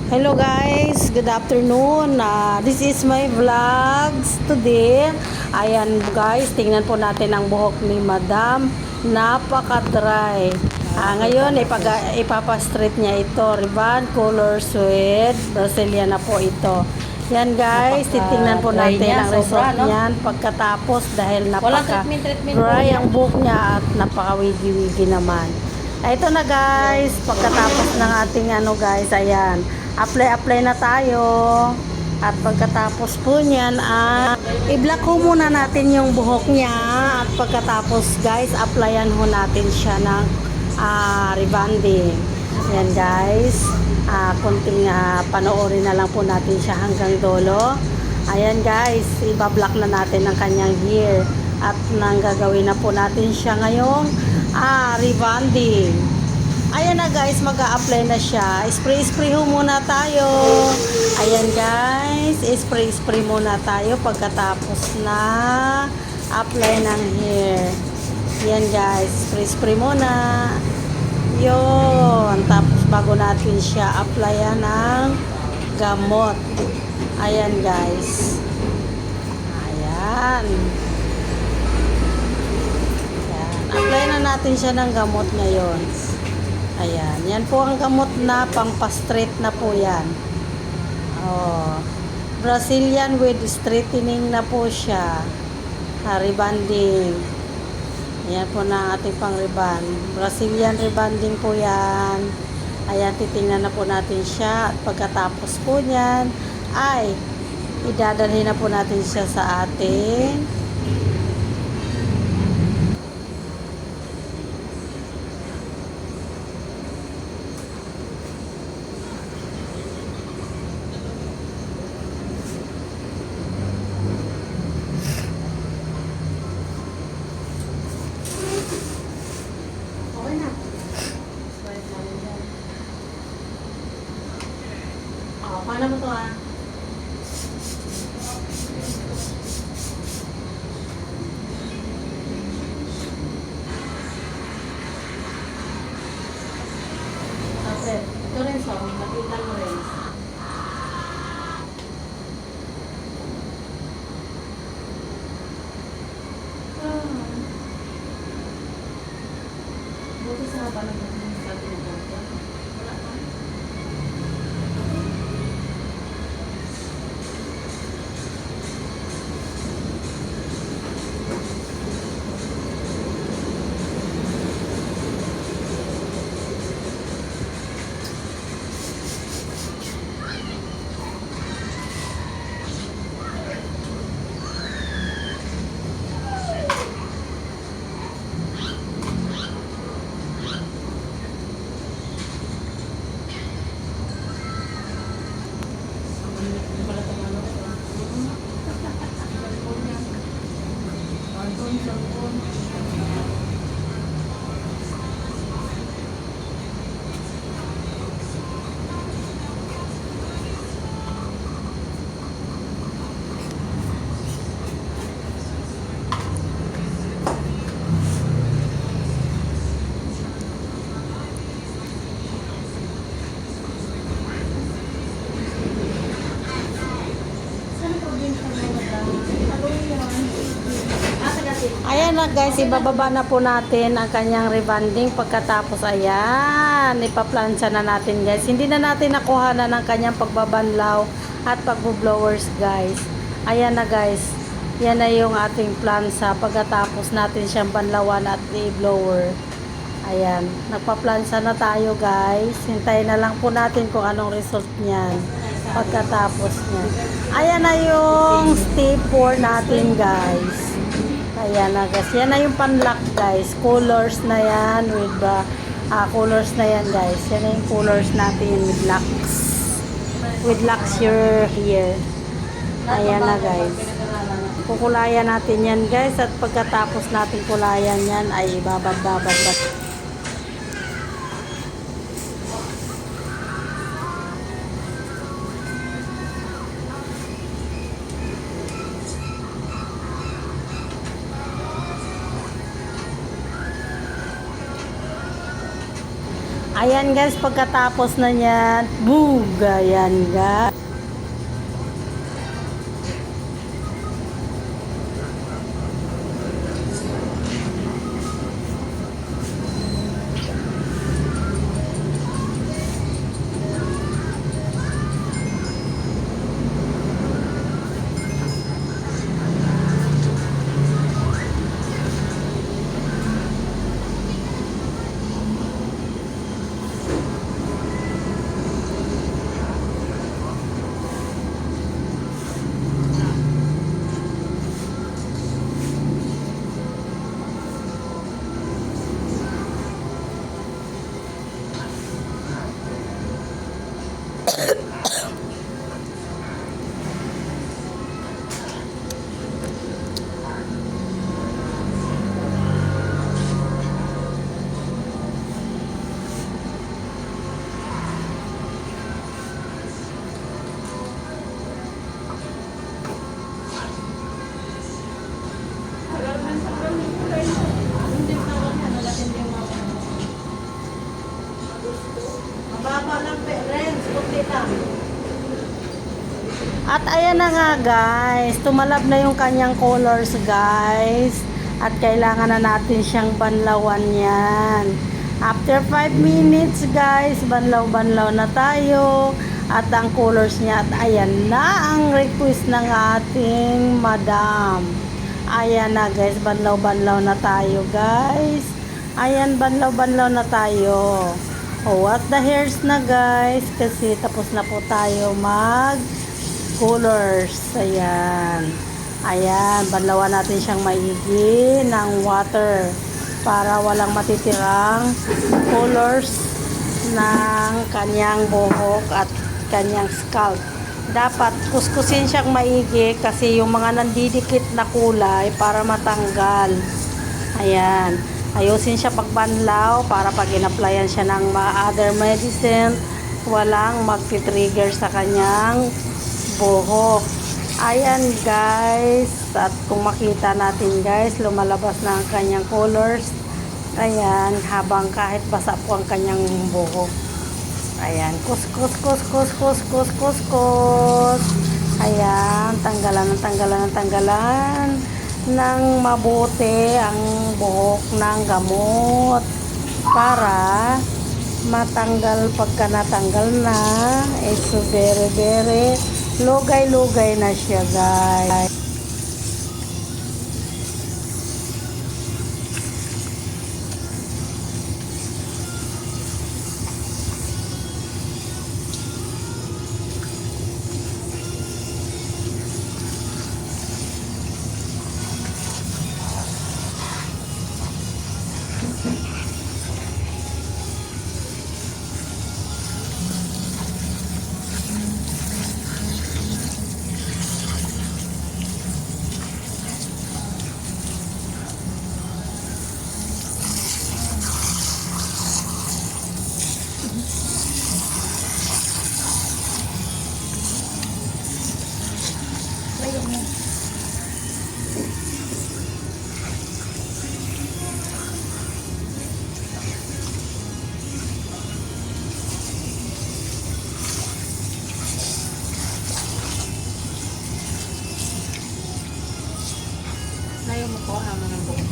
Hello guys, good afternoon. This is my vlogs today. Ayan guys, tingnan po natin ang buhok ni Madam. Napaka-dry. Ngayon, ipapa-straight niya ito. Ribbon color suede. Brazilian na po ito. Yan guys, titingnan po Napaka-dry natin niya, ang result sobra, no? niyan pagkatapos dahil Walang napaka-dry treatment po niya. ang buhok niya at napaka-wigi-wigi naman. Ito na guys, pagkatapos ng ating guys, ayan. Apply na tayo. At pagkatapos po niyan, i-block ho muna natin yung buhok niya. At pagkatapos guys, applyan ho natin siya ng rebonding. Yan guys. Kunting panoorin na lang po natin siya hanggang dulo. Ayan guys, i-block na natin ang kanyang hair. At nang gagawin na po natin siya ngayong rebonding. Ayan na guys, mag-a-apply na siya. Spray ho muna tayo. Ayan guys, spray muna tayo pagkatapos na apply ng hair. Ayan guys, spray muna. Yun. Tapos bago natin siya applyan ng gamot. Ayan guys. Ayan. Apply na natin siya ng gamot ngayon. Ayan. Yan po ang gamot na pang-straight na po yan. Oh. Brazilian with straightening na po siya. Rebonding. Ayan po na ating pang-rebond. Brazilian rebonding po yan. Ayan, titingnan na po natin siya. At pagkatapos po niyan, ay idadalhin na po natin siya sa ating paano mo to ito rin so, nakita mo rin. Buti sa haba ng sa tinutulog. Wala pa. Ayan na guys, ibababa na po natin ang kanyang rebonding. Pagkatapos ayan, ipaplansya na natin guys. Hindi na natin nakuha na ng kanyang pagbabanlaw at pagbo-blowers guys. Ayan na guys, yan na yung ating plansa. Pagkatapos natin siyang banlawan at i-blower. Ayan, nagpaplansya na tayo guys. Hintayin na lang po natin kung anong result niyan pagkatapos niyan. Ayan na yung step 4 natin guys. Ayan na guys. Yan na yung panlock guys. Colors na yan with colors na yan guys. Yan na yung colors natin with locks. With locks your hair. Ayan na guys. Kukulayan natin yan guys. At pagkatapos natin kulayan yan ay ibabad-babad. Ayan guys, pagkatapos na yan, boom! Ayan guys. At ayan na nga guys, tumalab na yung kanyang colors guys. At kailangan na natin siyang banlawan yan. After 5 minutes guys, banlaw-banlaw na tayo. At ang colors niya, at ayan na ang request ng ating madam. Ayan na guys, banlaw-banlaw na tayo guys. Ayan, banlaw-banlaw na tayo. Oh, at the hairs na guys, kasi tapos na po tayo mag colors. Ayan. Ayan, banlawan natin siyang maigi ng water para walang matitirang colors ng kanyang buhok at kanyang scalp. Dapat kuskusin siyang maigi kasi yung mga nandidikit na kulay para matanggal. Ayan. Ayusin siya pagbanlaw para pag in-applyan siya ng other medicine, walang magti-trigger sa kanyang buhok. Ayan guys, at kung makita natin guys, lumalabas na ang kanyang colors. Ayan, habang kahit basa po ang kanyang buhok. Ayan, kus. Ayan, tanggalan ng mabuti ang buhok ng gamot para matanggal. Pagka natanggal na, so very lugay na siya guys. Ayaw mo po hama ng buhok.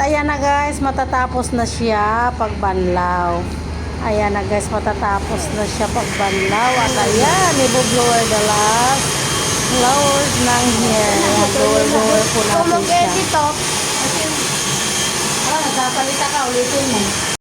ayan na guys, matatapos na siya pagbanlaw. Ayan na guys, matatapos na siya pagbanlaw. At ayan, i-blower the last flowers ng hair. Ayan, blower po natin siya. Tulog dito. Nagsasalita ka, ulitin mo.